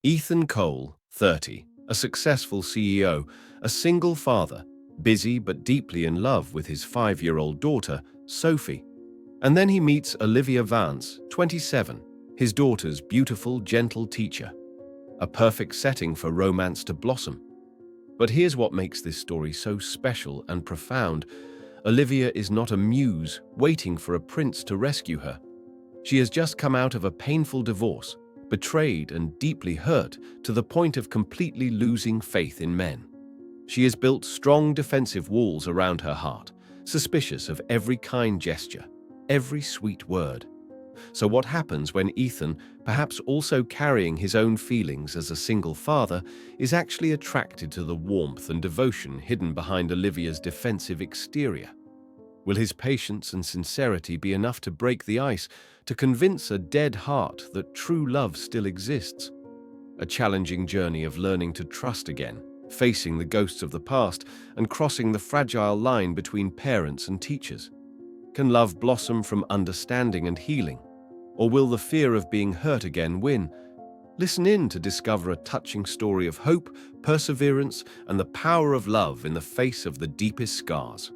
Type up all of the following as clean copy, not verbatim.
Ethan Cole, 30, a successful CEO, a single father, busy but deeply in love with his 5-year-old daughter, Sophie. And then he meets Olivia Vance, 27, his daughter's beautiful, gentle teacher. A perfect setting for romance to blossom. But here's what makes this story so special and profound. Olivia is not a muse waiting for a prince to rescue her. She has just come out of a painful divorce, betrayed and deeply hurt to the point of completely losing faith in men. She has built strong defensive walls around her heart, suspicious of every kind gesture, every sweet word. So what happens when Ethan, perhaps also carrying his own feelings as a single father, is actually attracted to the warmth and devotion hidden behind Olivia's defensive exterior? Will his patience and sincerity be enough to break the ice, to convince a dead heart that true love still exists? A challenging journey of learning to trust again, facing the ghosts of the past and crossing the fragile line between parents and teachers. Can love blossom from understanding and healing? Or will the fear of being hurt again win? Listen in to discover a touching story of hope, perseverance, and the power of love in the face of the deepest scars.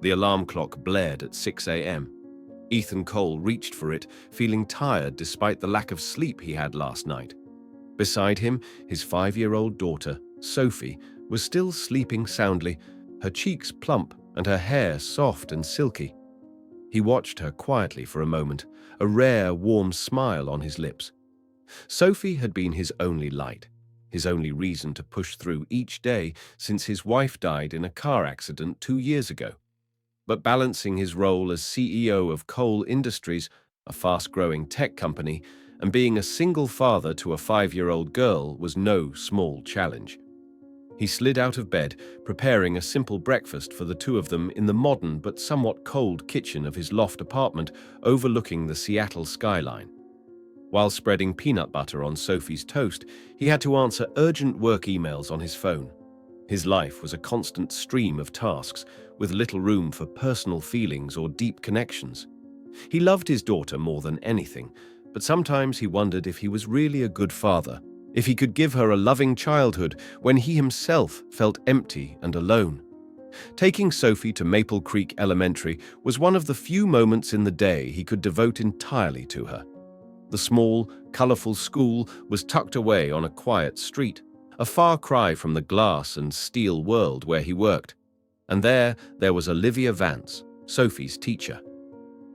The alarm clock blared at 6 a.m. Ethan Cole reached for it, feeling tired despite the lack of sleep he had last night. Beside him, his 5-year-old daughter, Sophie, was still sleeping soundly, her cheeks plump and her hair soft and silky. He watched her quietly for a moment, a rare, warm smile on his lips. Sophie had been his only light, his only reason to push through each day since his wife died in a car accident 2 years ago. But balancing his role as CEO of Cole Industries, a fast-growing tech company, and being a single father to a 5-year-old girl was no small challenge. He slid out of bed, preparing a simple breakfast for the two of them in the modern but somewhat cold kitchen of his loft apartment overlooking the Seattle skyline. While spreading peanut butter on Sophie's toast, he had to answer urgent work emails on his phone. His life was a constant stream of tasks, with little room for personal feelings or deep connections. He loved his daughter more than anything, but sometimes he wondered if he was really a good father, if he could give her a loving childhood when he himself felt empty and alone. Taking Sophie to Maple Creek Elementary was one of the few moments in the day he could devote entirely to her. The small, colorful school was tucked away on a quiet street, a far cry from the glass and steel world where he worked. And there was Olivia Vance, Sophie's teacher.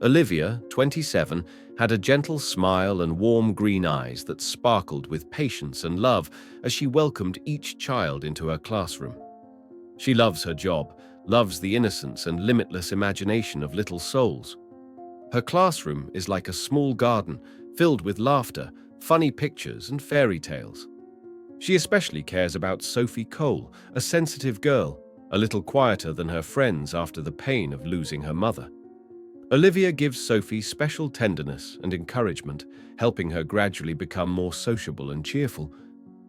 Olivia, 27, had a gentle smile and warm green eyes that sparkled with patience and love as she welcomed each child into her classroom. She loves her job, loves the innocence and limitless imagination of little souls. Her classroom is like a small garden filled with laughter, funny pictures, and fairy tales. She especially cares about Sophie Cole, a sensitive girl, a little quieter than her friends after the pain of losing her mother. Olivia gives Sophie special tenderness and encouragement, helping her gradually become more sociable and cheerful.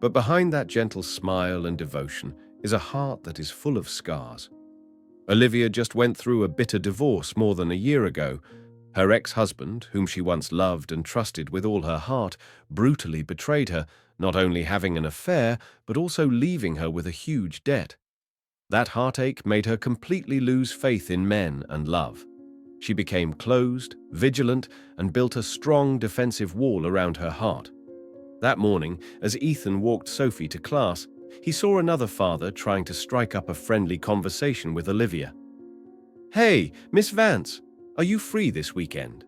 But behind that gentle smile and devotion is a heart that is full of scars. Olivia just went through a bitter divorce more than a year ago. Her ex-husband, whom she once loved and trusted with all her heart, brutally betrayed her, not only having an affair, but also leaving her with a huge debt. That heartache made her completely lose faith in men and love. She became closed, vigilant, and built a strong defensive wall around her heart. That morning, as Ethan walked Sophie to class, he saw another father trying to strike up a friendly conversation with Olivia. "Hey, Miss Vance, are you free this weekend?"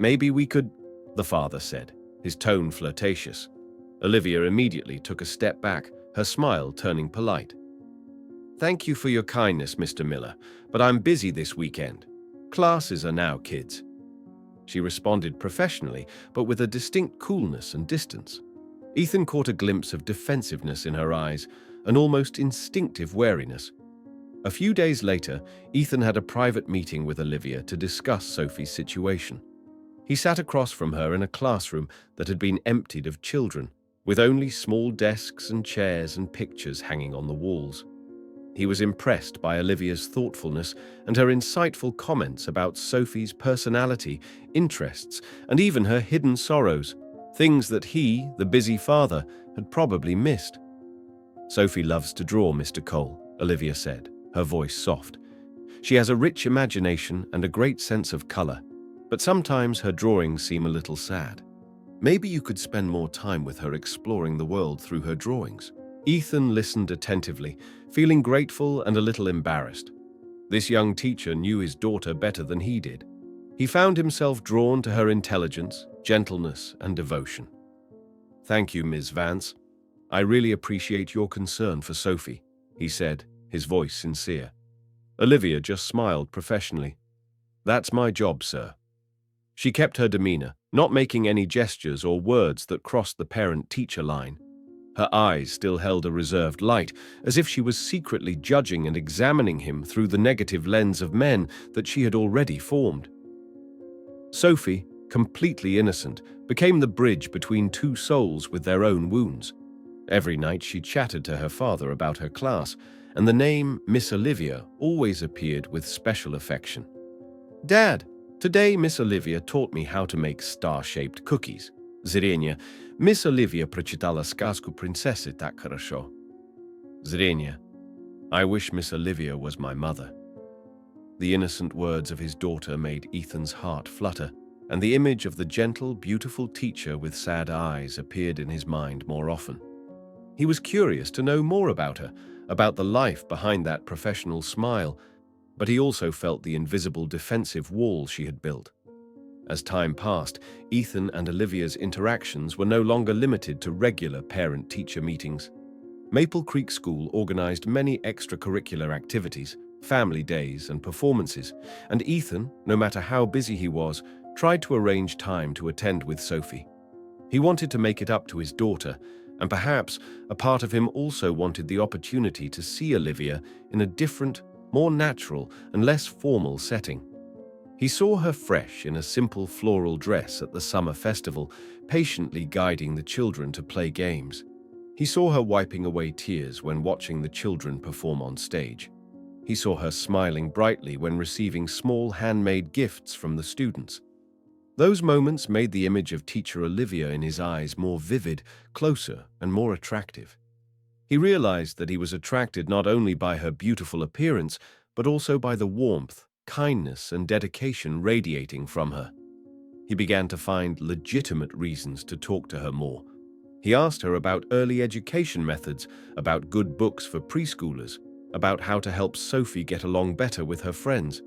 "Maybe we could," the father said, his tone flirtatious. Olivia immediately took a step back, her smile turning polite. "Thank you for your kindness, Mr. Miller, but I'm busy this weekend. Classes are now, kids." She responded professionally, but with a distinct coolness and distance. Ethan caught a glimpse of defensiveness in her eyes, an almost instinctive wariness. A few days later, Ethan had a private meeting with Olivia to discuss Sophie's situation. He sat across from her in a classroom that had been emptied of children, with only small desks and chairs and pictures hanging on the walls. He was impressed by Olivia's thoughtfulness and her insightful comments about Sophie's personality, interests, and even her hidden sorrows. things that he, the busy father, had probably missed. "Sophie loves to draw, Mr. Cole," Olivia said, her voice soft. "She has a rich imagination and a great sense of color, but sometimes her drawings seem a little sad. Maybe you could spend more time with her exploring the world through her drawings." Ethan listened attentively, feeling grateful and a little embarrassed. This young teacher knew his daughter better than he did. He found himself drawn to her intelligence, gentleness, and devotion. "Thank you, Ms. Vance. I really appreciate your concern for Sophie," he said, his voice sincere. Olivia just smiled professionally. "That's my job, sir." She kept her demeanor, not making any gestures or words that crossed the parent-teacher line. Her eyes still held a reserved light, as if she was secretly judging and examining him through the negative lens of men that she had already formed. Sophie, completely innocent, became the bridge between two souls with their own wounds. Every night she chatted to her father about her class, and the name Miss Olivia always appeared with special affection. "Dad, today Miss Olivia taught me how to make star-shaped cookies. Zrenia, Miss Olivia прочитала сказку принцессы так хорошо. Zrenia, I wish Miss Olivia was my mother." The innocent words of his daughter made Ethan's heart flutter, and the image of the gentle, beautiful teacher with sad eyes appeared in his mind more often. He was curious to know more about her, about the life behind that professional smile, but he also felt the invisible defensive wall she had built. As time passed, Ethan and Olivia's interactions were no longer limited to regular parent-teacher meetings. Maple Creek School organized many extracurricular activities, family days, and performances, and Ethan, no matter how busy he was, tried to arrange time to attend with Sophie. He wanted to make it up to his daughter, and perhaps a part of him also wanted the opportunity to see Olivia in a different, more natural, and less formal setting. He saw her fresh in a simple floral dress at the summer festival, patiently guiding the children to play games. He saw her wiping away tears when watching the children perform on stage. He saw her smiling brightly when receiving small handmade gifts from the students. Those moments made the image of teacher Olivia in his eyes more vivid, closer, and more attractive. He realized that he was attracted not only by her beautiful appearance, but also by the warmth, kindness, and dedication radiating from her. He began to find legitimate reasons to talk to her more. He asked her about early education methods, about good books for preschoolers, about how to help Sophie get along better with her friends.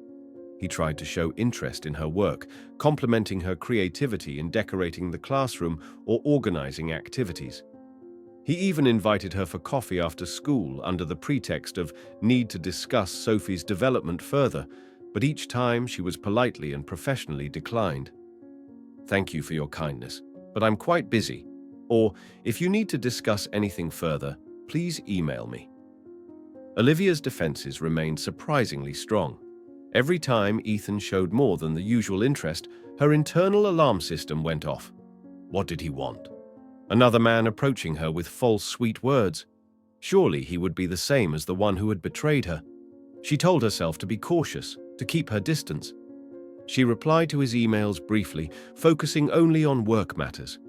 He tried to show interest in her work, complimenting her creativity in decorating the classroom or organizing activities. He even invited her for coffee after school under the pretext of need to discuss Sophie's development further, but each time she was politely and professionally declined. "Thank you for your kindness, but I'm quite busy," or "If you need to discuss anything further, please email me." Olivia's defenses remained surprisingly strong. Every time Ethan showed more than the usual interest, her internal alarm system went off. What did he want? Another man approaching her with false sweet words? Surely he would be the same as the one who had betrayed her. She told herself to be cautious, to keep her distance. She replied to his emails briefly, focusing only on work matters.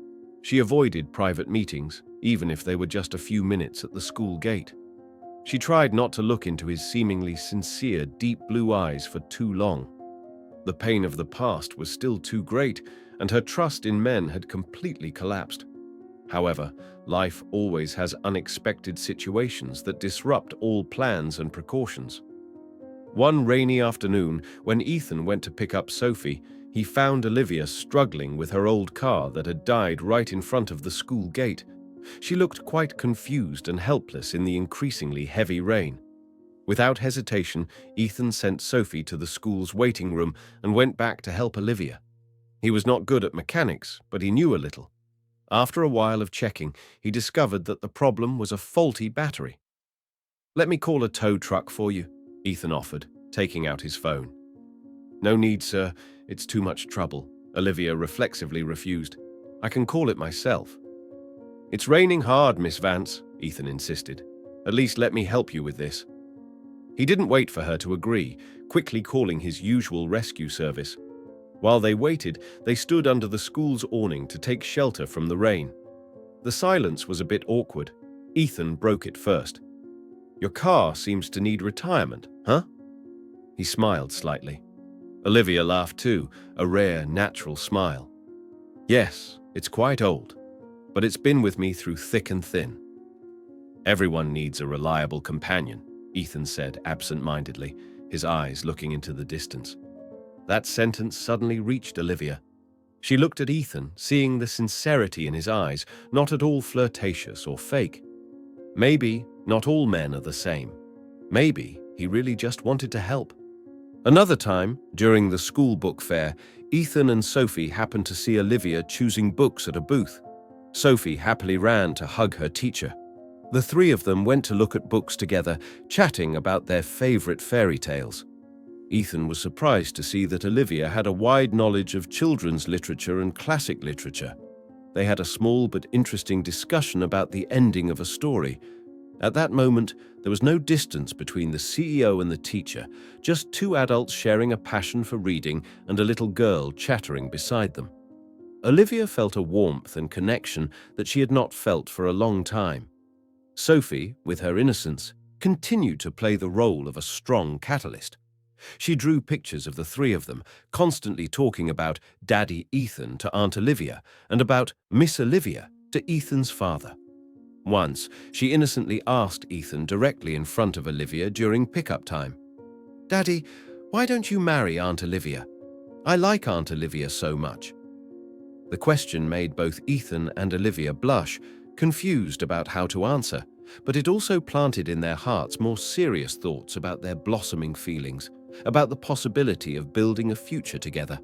She avoided private meetings, even if they were just a few minutes at the school gate. She tried not to look into his seemingly sincere, deep blue eyes for too long. The pain of the past was still too great, and her trust in men had completely collapsed. However, life always has unexpected situations that disrupt all plans and precautions. One rainy afternoon, when Ethan went to pick up Sophie, he found Olivia struggling with her old car that had died right in front of the school gate. She looked quite confused and helpless in the increasingly heavy rain. Without hesitation, Ethan sent Sophie to the school's waiting room and went back to help Olivia. He was not good at mechanics, but he knew a little. After a while of checking, he discovered that the problem was a faulty battery. "Let me call a tow truck for you," Ethan offered, taking out his phone. "No need, sir. It's too much trouble," Olivia reflexively refused. "I can call it myself." "It's raining hard, Miss Vance," Ethan insisted. "At least let me help you with this." He didn't wait for her to agree, quickly calling his usual rescue service. While they waited, they stood under the school's awning to take shelter from the rain. The silence was a bit awkward. Ethan broke it first. "Your car seems to need retirement, huh?" He smiled slightly. Olivia laughed too, a rare, natural smile. "Yes, it's quite old, but it's been with me through thick and thin." "Everyone needs a reliable companion," Ethan said absent-mindedly, his eyes looking into the distance. That sentence suddenly reached Olivia. She looked at Ethan, seeing the sincerity in his eyes, not at all flirtatious or fake. Maybe not all men are the same. Maybe he really just wanted to help. Another time, during the school book fair, Ethan and Sophie happened to see Olivia choosing books at a booth. Sophie happily ran to hug her teacher. The three of them went to look at books together, chatting about their favorite fairy tales. Ethan was surprised to see that Olivia had a wide knowledge of children's literature and classic literature. They had a small but interesting discussion about the ending of a story. At that moment, there was no distance between the CEO and the teacher, just two adults sharing a passion for reading and a little girl chattering beside them. Olivia felt a warmth and connection that she had not felt for a long time. Sophie, with her innocence, continued to play the role of a strong catalyst. She drew pictures of the three of them, constantly talking about Daddy Ethan to Aunt Olivia and about Miss Olivia to Ethan's father. Once, she innocently asked Ethan directly in front of Olivia during pickup time, "Daddy, why don't you marry Aunt Olivia? I like Aunt Olivia so much." The question made both Ethan and Olivia blush, confused about how to answer, but it also planted in their hearts more serious thoughts about their blossoming feelings, about the possibility of building a future together.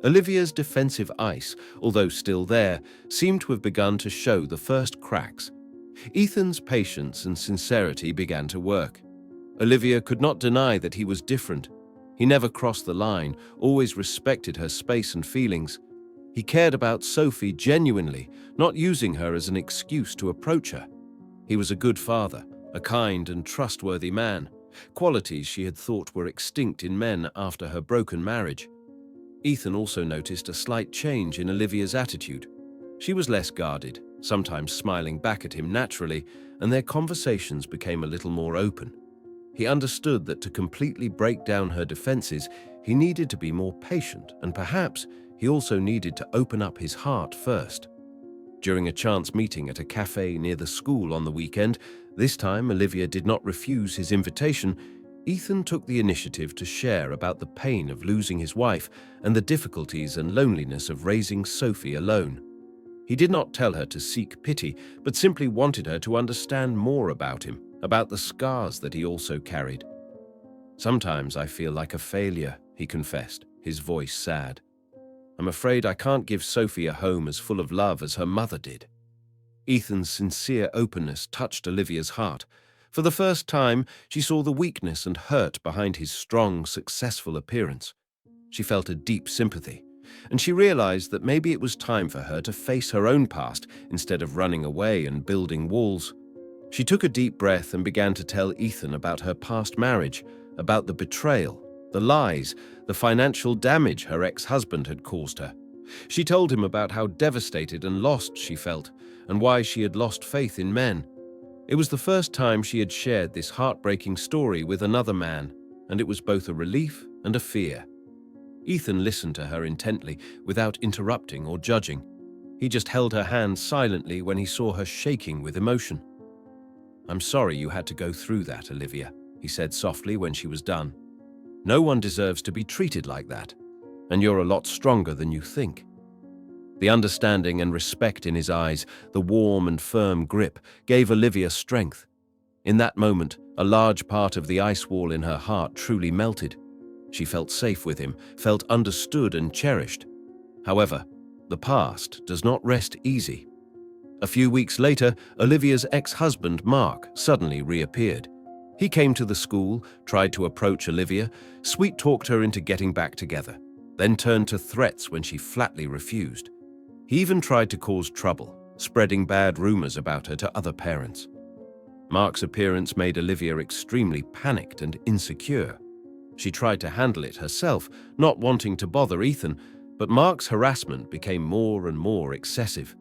Olivia's defensive ice, although still there, seemed to have begun to show the first cracks. Ethan's patience and sincerity began to work. Olivia could not deny that he was different. He never crossed the line, always respected her space and feelings. He cared about Sophie genuinely, not using her as an excuse to approach her. He was a good father, a kind and trustworthy man, qualities she had thought were extinct in men after her broken marriage. Ethan also noticed a slight change in Olivia's attitude. She was less guarded, sometimes smiling back at him naturally, and their conversations became a little more open. He understood that to completely break down her defenses, he needed to be more patient, and perhaps he also needed to open up his heart first. During a chance meeting at a cafe near the school on the weekend, this time Olivia did not refuse his invitation, Ethan took the initiative to share about the pain of losing his wife and the difficulties and loneliness of raising Sophie alone. He did not tell her to seek pity, but simply wanted her to understand more about him, about the scars that he also carried. "Sometimes I feel like a failure," he confessed, his voice sad. "I'm afraid I can't give Sophie a home as full of love as her mother did." Ethan's sincere openness touched Olivia's heart. For the first time, she saw the weakness and hurt behind his strong, successful appearance. She felt a deep sympathy, and she realized that maybe it was time for her to face her own past instead of running away and building walls. She took a deep breath and began to tell Ethan about her past marriage, about the betrayal, the lies, the financial damage her ex-husband had caused her. She told him about how devastated and lost she felt, and why she had lost faith in men. It was the first time she had shared this heartbreaking story with another man, and it was both a relief and a fear. Ethan listened to her intently, without interrupting or judging. He just held her hand silently when he saw her shaking with emotion. "I'm sorry you had to go through that, Olivia," he said softly when she was done. "No one deserves to be treated like that, and you're a lot stronger than you think." The understanding and respect in his eyes, the warm and firm grip, gave Olivia strength. In that moment, a large part of the ice wall in her heart truly melted. She felt safe with him, felt understood and cherished. However, the past does not rest easy. A few weeks later, Olivia's ex-husband, Mark, suddenly reappeared. He came to the school, tried to approach Olivia, sweet-talked her into getting back together, then turned to threats when she flatly refused. He even tried to cause trouble, spreading bad rumors about her to other parents. Mark's appearance made Olivia extremely panicked and insecure. She tried to handle it herself, not wanting to bother Ethan, but Mark's harassment became more and more excessive.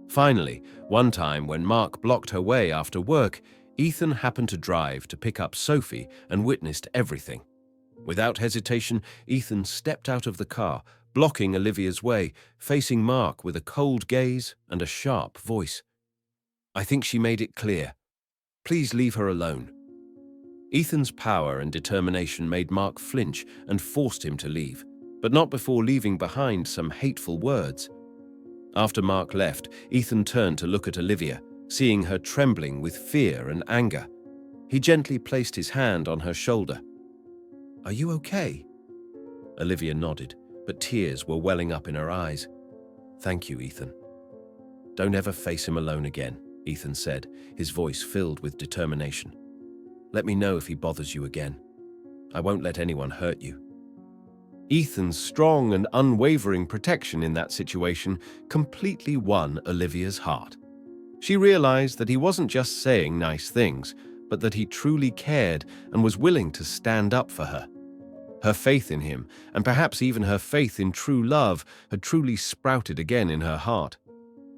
Finally, one time when Mark blocked her way after work, Ethan happened to drive to pick up Sophie and witnessed everything. Without hesitation, Ethan stepped out of the car, blocking Olivia's way, facing Mark with a cold gaze and a sharp voice. "I think she made it clear. Please leave her alone." Ethan's power and determination made Mark flinch and forced him to leave, but not before leaving behind some hateful words. After Mark left, Ethan turned to look at Olivia, seeing her trembling with fear and anger. He gently placed his hand on her shoulder. "Are you okay?" Olivia nodded, but tears were welling up in her eyes. "Thank you, Ethan." "Don't ever face him alone again," Ethan said, his voice filled with determination. "Let me know if he bothers you again. I won't let anyone hurt you." Ethan's strong and unwavering protection in that situation completely won Olivia's heart. She realized that he wasn't just saying nice things, but that he truly cared and was willing to stand up for her. Her faith in him, and perhaps even her faith in true love, had truly sprouted again in her heart.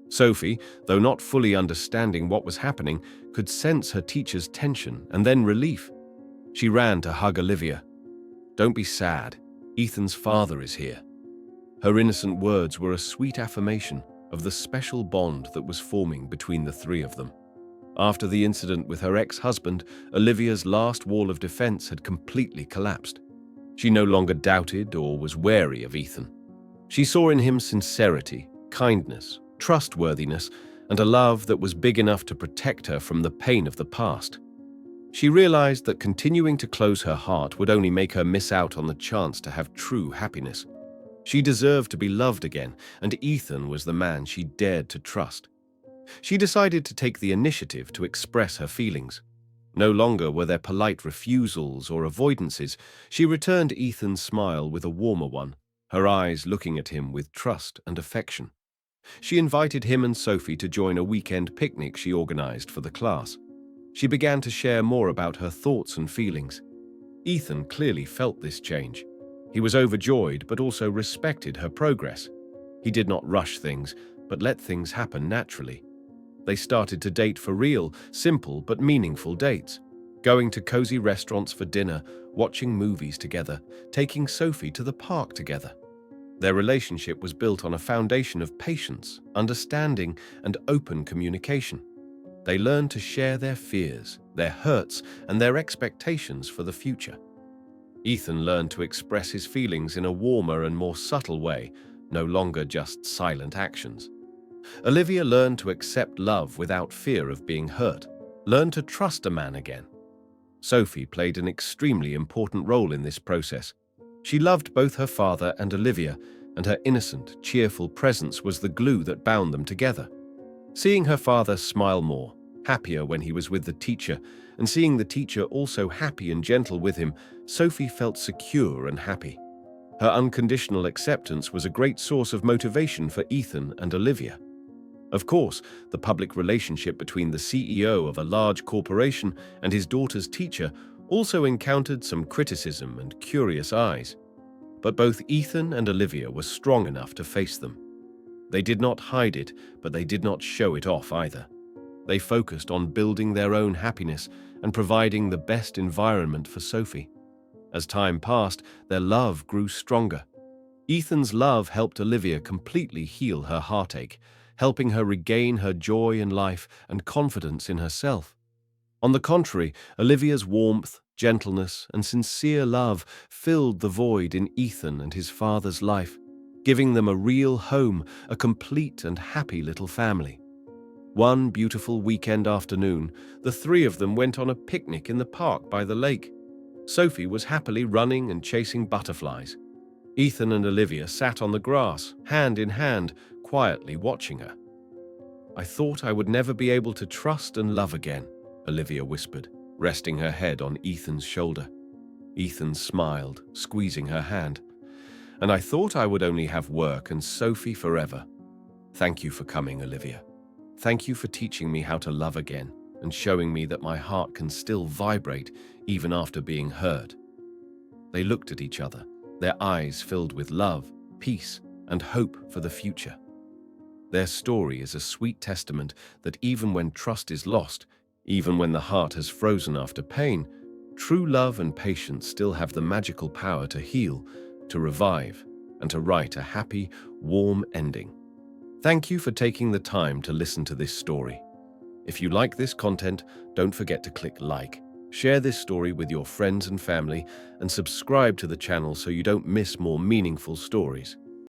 Sophie, though not fully understanding what was happening, could sense her teacher's tension and then relief. She ran to hug Olivia. "Don't be sad. Ethan's father is here." Her innocent words were a sweet affirmation of the special bond that was forming between the three of them. After the incident with her ex-husband, Olivia's last wall of defense had completely collapsed. She no longer doubted or was wary of Ethan. She saw in him sincerity, kindness, trustworthiness, and a love that was big enough to protect her from the pain of the past. She realized that continuing to close her heart would only make her miss out on the chance to have true happiness. She deserved to be loved again, and Ethan was the man she dared to trust. She decided to take the initiative to express her feelings. No longer were there polite refusals or avoidances. She returned Ethan's smile with a warmer one, her eyes looking at him with trust and affection. She invited him and Sophie to join a weekend picnic she organized for the class. She began to share more about her thoughts and feelings. Ethan clearly felt this change. He was overjoyed but also respected her progress. He did not rush things, but let things happen naturally. They started to date for real, simple but meaningful dates, going to cozy restaurants for dinner, watching movies together, taking Sophie to the park together. Their relationship was built on a foundation of patience, understanding, and open communication. They learned to share their fears, their hurts, and their expectations for the future. Ethan learned to express his feelings in a warmer and more subtle way, no longer just silent actions. Olivia learned to accept love without fear of being hurt, learned to trust a man again. Sophie played an extremely important role in this process. She loved both her father and Olivia, and her innocent, cheerful presence was the glue that bound them together. Seeing her father smile more, happier when he was with the teacher, and seeing the teacher also happy and gentle with him, Sophie felt secure and happy. Her unconditional acceptance was a great source of motivation for Ethan and Olivia. Of course, the public relationship between the CEO of a large corporation and his daughter's teacher also encountered some criticism and curious eyes. But both Ethan and Olivia were strong enough to face them. They did not hide it, but they did not show it off either. They focused on building their own happiness and providing the best environment for Sophie. As time passed, their love grew stronger. Ethan's love helped Olivia completely heal her heartache, helping her regain her joy in life and confidence in herself. On the contrary, Olivia's warmth, gentleness, and sincere love filled the void in Ethan and his father's life, giving them a real home, a complete and happy little family. One beautiful weekend afternoon, the three of them went on a picnic in the park by the lake. Sophie was happily running and chasing butterflies. Ethan and Olivia sat on the grass, hand in hand, quietly watching her. "I thought I would never be able to trust and love again," Olivia whispered, resting her head on Ethan's shoulder. Ethan smiled, squeezing her hand. "And I thought I would only have work and Sophie forever. Thank you for coming, Olivia. Thank you for teaching me how to love again and showing me that my heart can still vibrate even after being hurt." They looked at each other, their eyes filled with love, peace, and hope for the future. Their story is a sweet testament that even when trust is lost, even when the heart has frozen after pain, true love and patience still have the magical power to heal, to revive, and to write a happy, warm ending. Thank you for taking the time to listen to this story. If you like this content, don't forget to click like, share this story with your friends and family, and subscribe to the channel so you don't miss more meaningful stories.